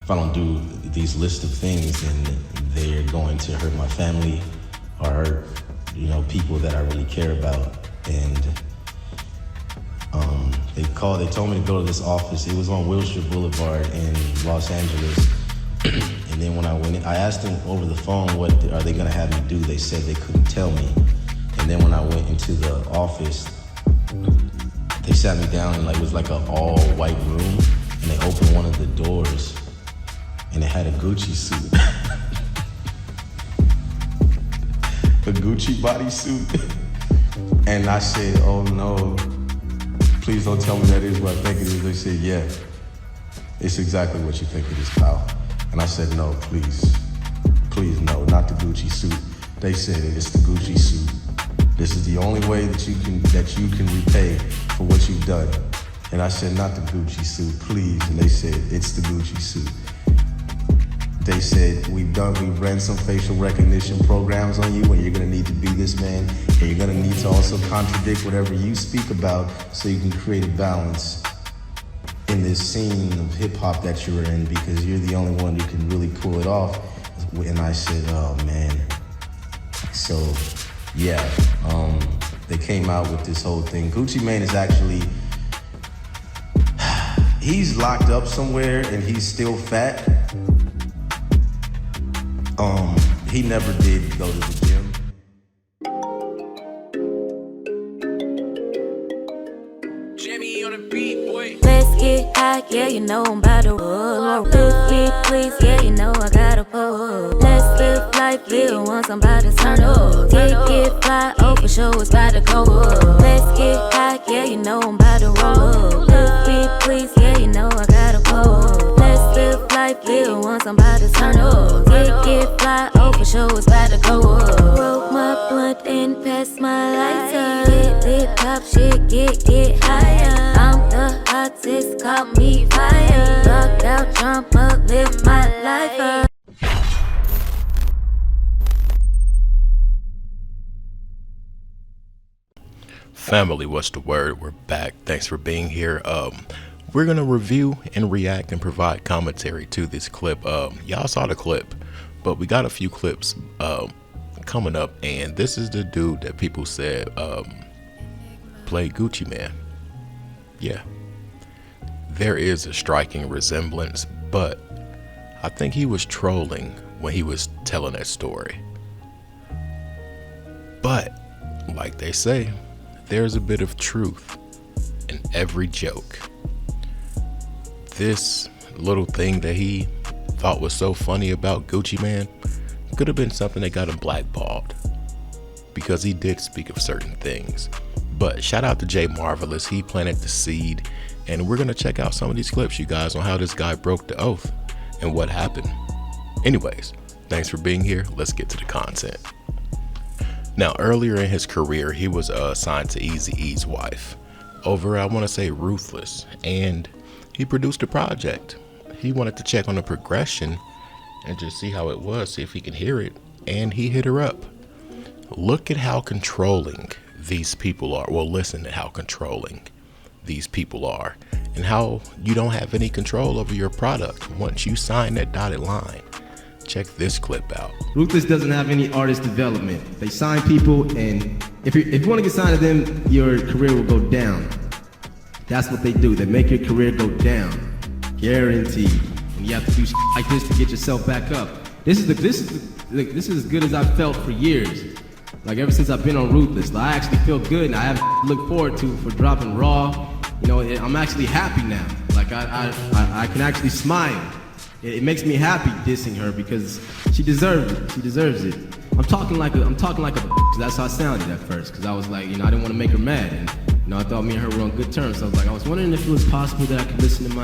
if I don't do these list of things, then they're going to hurt my family or hurt, people that I really care about. And they told me to go to this office. It was on Wilshire Boulevard in Los Angeles. And then when I went in, I asked them over the phone, what are they gonna have me do? They said they couldn't tell me. And then when I went into the office, they sat me down and it was like an all white room, and they opened one of the doors and it had a Gucci suit. A Gucci bodysuit. And I said, oh no, please don't tell me that is what I think it is. They said, yeah, it's exactly what you think it is, pal. And I said, no, please no, not the Gucci suit. They said it's the Gucci suit. This is the only way that you can repay for what you've done. And I said, not the Gucci suit, please. And they said, it's the Gucci suit. They said, we've ran some facial recognition programs on you, and you're gonna need to be this man, and you're gonna need to also contradict whatever you speak about so you can create a balance in this scene of hip hop that you're in, because you're the only one who can really pull it off. And I said, oh man. So yeah, they came out with this whole thing. Gucci Mane is actually, he's locked up somewhere and he's still fat. He never did go to the gym. Jimmy on the beat, boy. Let's get high, yeah, I'm about to roll. Let's get please, yeah, I gotta pull. Let's live life, live once, I'm about to turn up. Get fly, for sure, it's about to go up. Let's get high, yeah, I'm about to roll. Let's get please, yeah, I gotta pull. Let's live life, live once, I'm about to turn up. Get fly, for sure, it's about to go up. Roll my blunt and pass my lighter. Get lit, pop shit, get higher. I'm the hottest, call me fire. Rock out, jump up, live my life up. Family, what's the word? We're back. Thanks for being here. We're gonna review and react and provide commentary to this clip. Y'all saw the clip, but we got a few clips coming up, and this is the dude that people said played Gucci Mane. Yeah, there is a striking resemblance, but I think he was trolling when he was telling that story. But like they say, there's a bit of truth in every joke. This little thing that he thought was so funny about Gucci Mane could have been something that got him blackballed, because he did speak of certain things. But shout out to Jay Marvelous, he planted the seed, and we're gonna check out some of these clips, you guys, on how this guy broke the oath and what happened. Anyways, thanks for being here. Let's get to the content. Now, earlier in his career, he was signed to Eazy-E's wife over, I want to say, Ruthless, and he produced a project. He wanted to check on the progression and just see how it was, see if he could hear it, and he hit her up. Look at how controlling these people are. Well, listen to how controlling these people are, and how you don't have any control over your product once you sign that dotted line. Check this clip out. Ruthless doesn't have any artist development. They sign people, and if you want to get signed to them, your career will go down. That's what they do. They make your career go down, guaranteed. And you have to do shit like this to get yourself back up. This is as good as I've felt for years. Like ever since I've been on Ruthless, I actually feel good, and I have to look forward to for dropping Raw. I'm actually happy now. Like I can actually smile. It makes me happy dissing her because she deserves it. She deserves it. I'm talking like a because that's how I sounded at first. Because I was like, I didn't want to make her mad, and I thought me and her were on good terms. So I was wondering if it was possible that I could listen to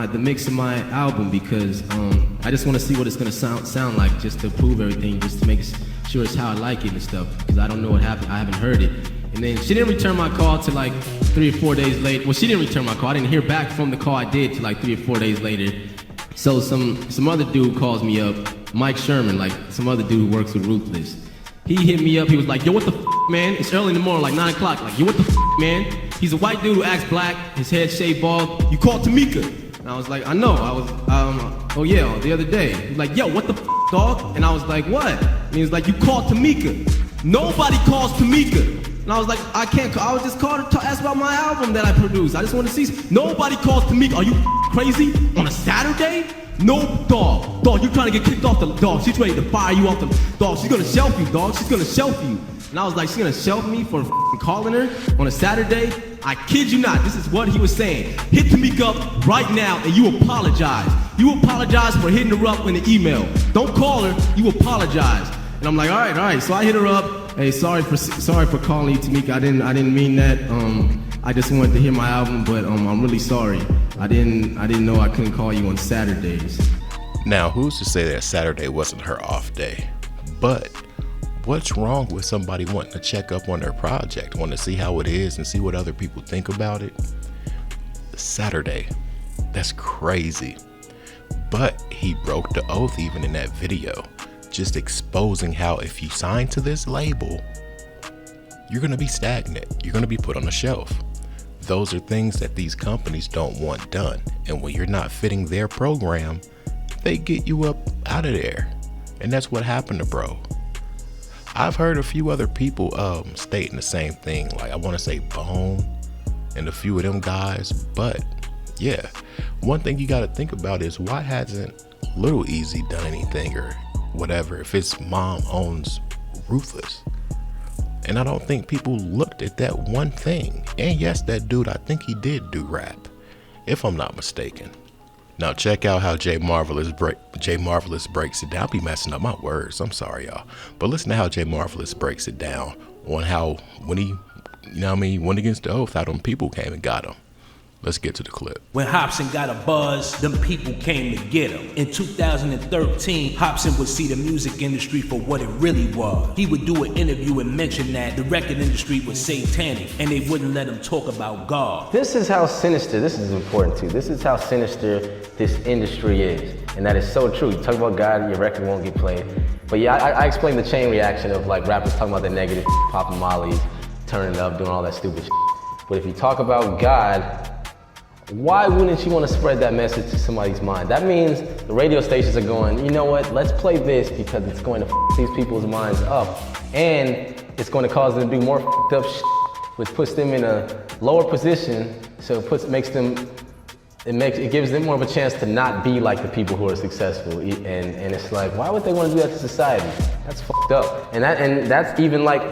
the mix of my album, because I just want to see what it's gonna sound like, just to prove everything, just to make sure it's how I like it and stuff. Because I don't know what happened. I haven't heard it. And then she didn't return my call till like 3 or 4 days later. Well, she didn't return my call. I didn't hear back from the call I did till like 3 or 4 days later. So some other dude calls me up, Mike Sherman, like some other dude who works with Ruthless. He hit me up, he was like, yo, what the f, man? It's early in the morning, like 9 o'clock. Like, yo, what the f, man? He's a white dude who acts black, his head shaved bald. You called Tamika. And I was like, I know. oh yeah, the other day. He's like, yo, what the dog? And I was like, what? And he was like, you called Tamika. Nobody calls Tamika. And I was like, I can't call. I was just called to ask about my album that I produced. I just want to see. Nobody calls Tamika. Are you crazy? On a Saturday? No, dog. Dog, you trying to get kicked off the dog. She's ready to fire you off the dog. She's gonna shelf you, dog. She's gonna shelf you. And I was like, she's gonna shelf me for calling her on a Saturday? I kid you not, this is what he was saying. Hit Tamika up right now and you apologize. You apologize for hitting her up in the email. Don't call her, you apologize. And I'm like, all right. So I hit her up. Hey, sorry for calling you, Tamika. I didn't mean that. I just wanted to hear my album, but I'm really sorry. I didn't know I couldn't call you on Saturdays. Now, who's to say that Saturday wasn't her off day? But what's wrong with somebody wanting to check up on their project, wanting to see how it is and see what other people think about it? Saturday, that's crazy. But he broke the oath even in that video, just exposing how if you sign to this label, you're gonna be stagnant, you're gonna be put on a shelf. Those are things that these companies don't want done. And when you're not fitting their program, they get you up out of there. And that's what happened to bro. I've heard a few other people stating the same thing, like I want to say Bone and a few of them guys. But yeah, one thing you got to think about is why hasn't Little Easy done anything or whatever if his mom owns Ruthless? And I don't think people looked at that one thing. And yes, that dude, I think he did do rap, if I'm not mistaken. Now check out how Jay Marvelous breaks it down. I'll be messing up my words. I'm sorry, y'all. But listen to how Jay Marvelous breaks it down on how when he, went against the oath, how them people came and got him. Let's get to the clip. When Hopsin got a buzz, them people came to get him. In 2013, Hopsin would see the music industry for what it really was. He would do an interview and mention that the record industry was satanic and they wouldn't let him talk about God. This is how sinister, this is important too, this is how sinister this industry is. And that is so true. You talk about God, your record won't get played. But yeah, I explained the chain reaction of like rappers talking about the negative popping mollies, turning up, doing all that stupid shit. But if you talk about God, why wouldn't you want to spread that message to somebody's mind? That means the radio stations are going, you know what, let's play this because it's going to f these people's minds up. And it's going to cause them to do more f***ed up shit, which puts them in a lower position. So it gives them more of a chance to not be like the people who are successful. And it's like, why would they want to do that to society? That's f***ed up. And that's even like,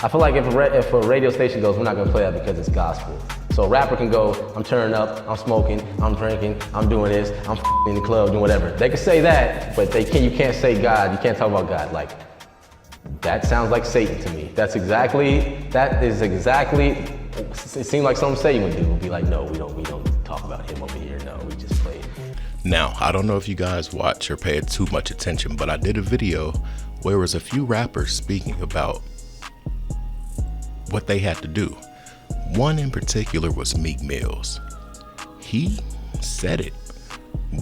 I feel like if a radio station goes, we're not going to play that because it's gospel. So a rapper can go, I'm turning up, I'm smoking, I'm drinking, I'm doing this, I'm in the club, doing whatever. They can say that, but you can't say God, you can't talk about God. Like, that sounds like Satan to me. It seems like something Satan would do. Would be like, no, we don't talk about him over here, no, we just play it. Now, I don't know if you guys watch or pay too much attention, but I did a video where there was a few rappers speaking about what they had to do. One in particular was Meek Mills. He said it.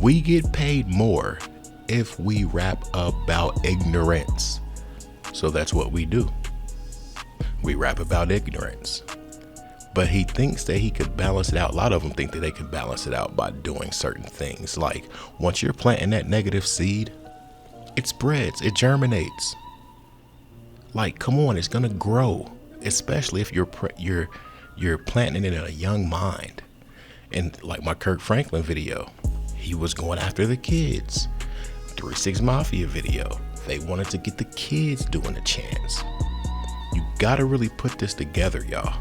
We get paid more if we rap about ignorance. So that's what we do. We rap about ignorance. But he thinks that he could balance it out. A lot of them think that they can balance it out by doing certain things. Like once you're planting that negative seed, it spreads, it germinates. Like, come on, it's gonna grow. Especially if you're planting it in a young mind. And like my Kirk Franklin video, he was going after the kids. 3 6 Mafia video, they wanted to get the kids doing the chants. You gotta really put this together, y'all.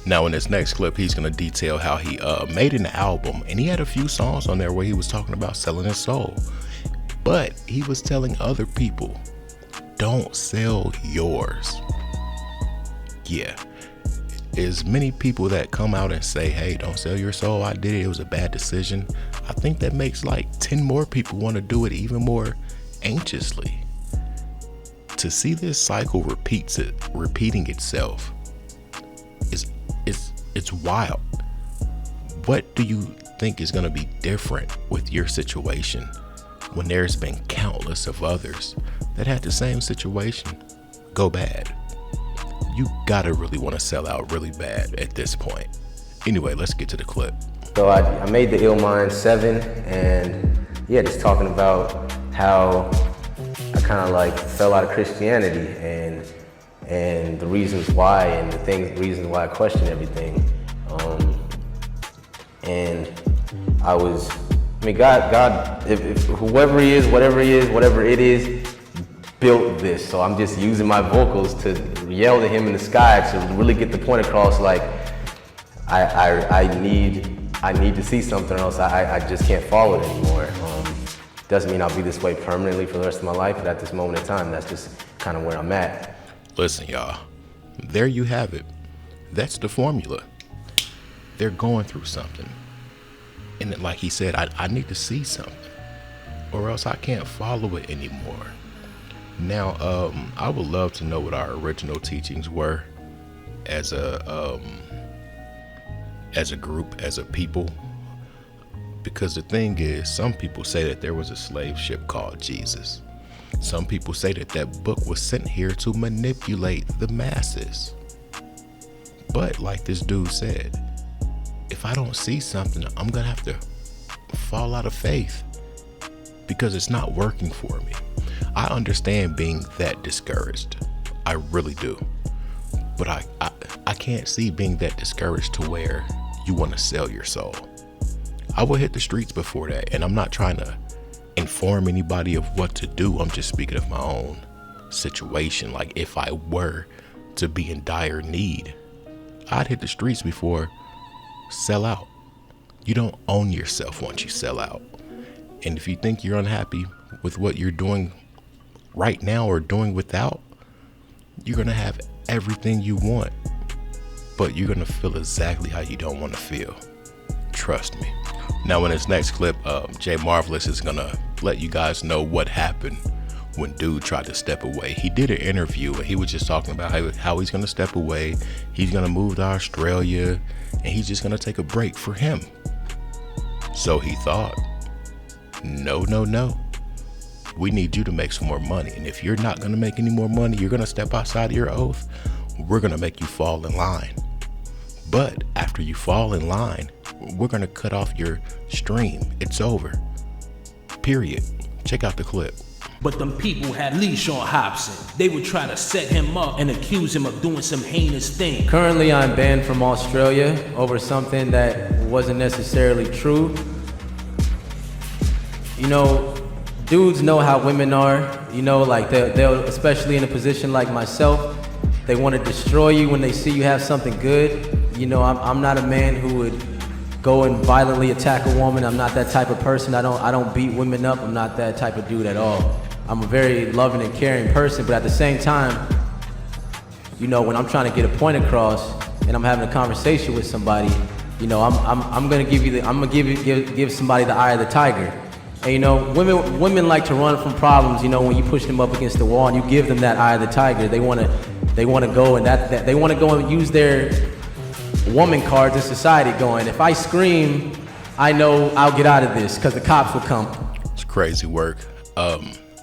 Now in this next clip, he's gonna detail how he made an album, and he had a few songs on there where he was talking about selling his soul. But he was telling other people, don't sell yours. Yeah, as many people that come out and say, hey, don't sell your soul, I did it, it was a bad decision. I think that makes like 10 more people want to do it even more anxiously. To see this cycle repeating itself it's wild. What do you think is going to be different with your situation when there's been countless of others that had the same situation go bad? You gotta really want to sell out really bad at this point. Anyway, let's get to the clip. So I made the Ill Mind 7, and yeah, just talking about how I kind of like fell out of Christianity and the reasons why and reasons why I question everything. And God, if whoever he is, whatever it is, built this. So I'm just using my vocals to yell to him in the sky to really get the point across. Like I need to see something, or else I just can't follow it anymore. Doesn't mean I'll be this way permanently for the rest of my life, but at this moment in time, that's just kind of where I'm at. Listen, y'all, there you have it. That's the formula. They're going through something. And like he said, I need to see something, or else I can't follow it anymore. Now, I would love to know what our original teachings were as a group, as a people. Because the thing is, some people say that there was a slave ship called Jesus. Some people say that that book was sent here to manipulate the masses. But like this dude said, if I don't see something, I'm gonna have to fall out of faith because it's not working for me. I understand being that discouraged. I really do. But I can't see being that discouraged to where you want to sell your soul. I will hit the streets before that, and I'm not trying to inform anybody of what to do. I'm just speaking of my own situation. Like if I were to be in dire need, I'd hit the streets before sell out. You don't own yourself once you sell out. And if you think you're unhappy with what you're doing right now or doing without, you're gonna have everything you want, but you're gonna feel exactly how you don't want to feel. Trust me. Now in this next clip, Jay Marvelous is gonna let you guys know what happened when dude tried to step away. He did an interview and he was just talking about how he's gonna step away. He's gonna move to Australia and he's just gonna take a break for him. So he thought, no. We need you to make some more money. And if you're not gonna make any more money, you're gonna step outside of your oath, we're gonna make you fall in line. But after you fall in line, we're gonna cut off your stream. It's over. Period. Check out the clip. But them people had leash on Hopsin. They would try to set him up and accuse him of doing some heinous thing. Currently, I'm banned from Australia over something that wasn't necessarily true. You know, dudes know how women are. You know, like they'll, especially in a position like myself, they want to destroy you when they see you have something good. You know, I'm not a man who would go and violently attack a woman. I'm not that type of person. I don't beat women up. I'm not that type of dude at all. I'm a very loving and caring person, but at the same time, you know, when I'm trying to get a point across and I'm having a conversation with somebody, you know, I'm gonna give somebody the eye of the tiger. And you know, women like to run from problems. You know, when you push them up against the wall and you give them that eye of the tiger, they wanna go and they wanna go and use their woman cards in society, going, if I scream, I know I'll get out of this because the cops will come. It's crazy work.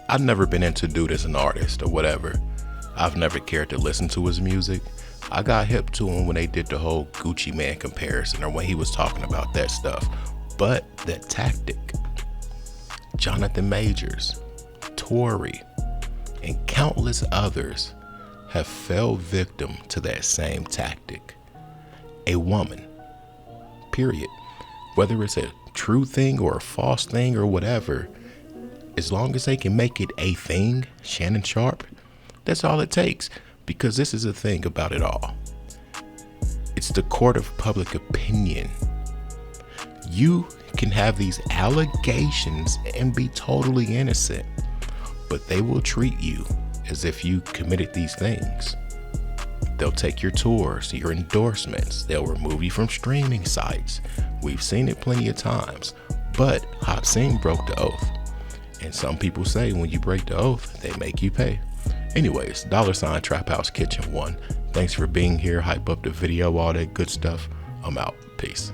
I've never been into dude as an artist or whatever. I've never cared to listen to his music. I got hip to him when they did the whole Gucci Man comparison or when he was talking about that stuff. But that tactic, Jonathan Majors, Tory, and countless others have fell victim to that same tactic. A woman, period. Whether it's a true thing or a false thing or whatever, as long as they can make it a thing, Shannon Sharp, that's all it takes. Because this is the thing about it all. It's the court of public opinion. You can have these allegations and be totally innocent, but they will treat you as if you committed these things. They'll take your tours, your endorsements. They'll remove you from streaming sites. We've seen it plenty of times, but Hopsin broke the oath. And some people say when you break the oath, they make you pay. Anyways, $ Trap House Kitchen 1. Thanks for being here. Hype up the video, all that good stuff. I'm out. Peace.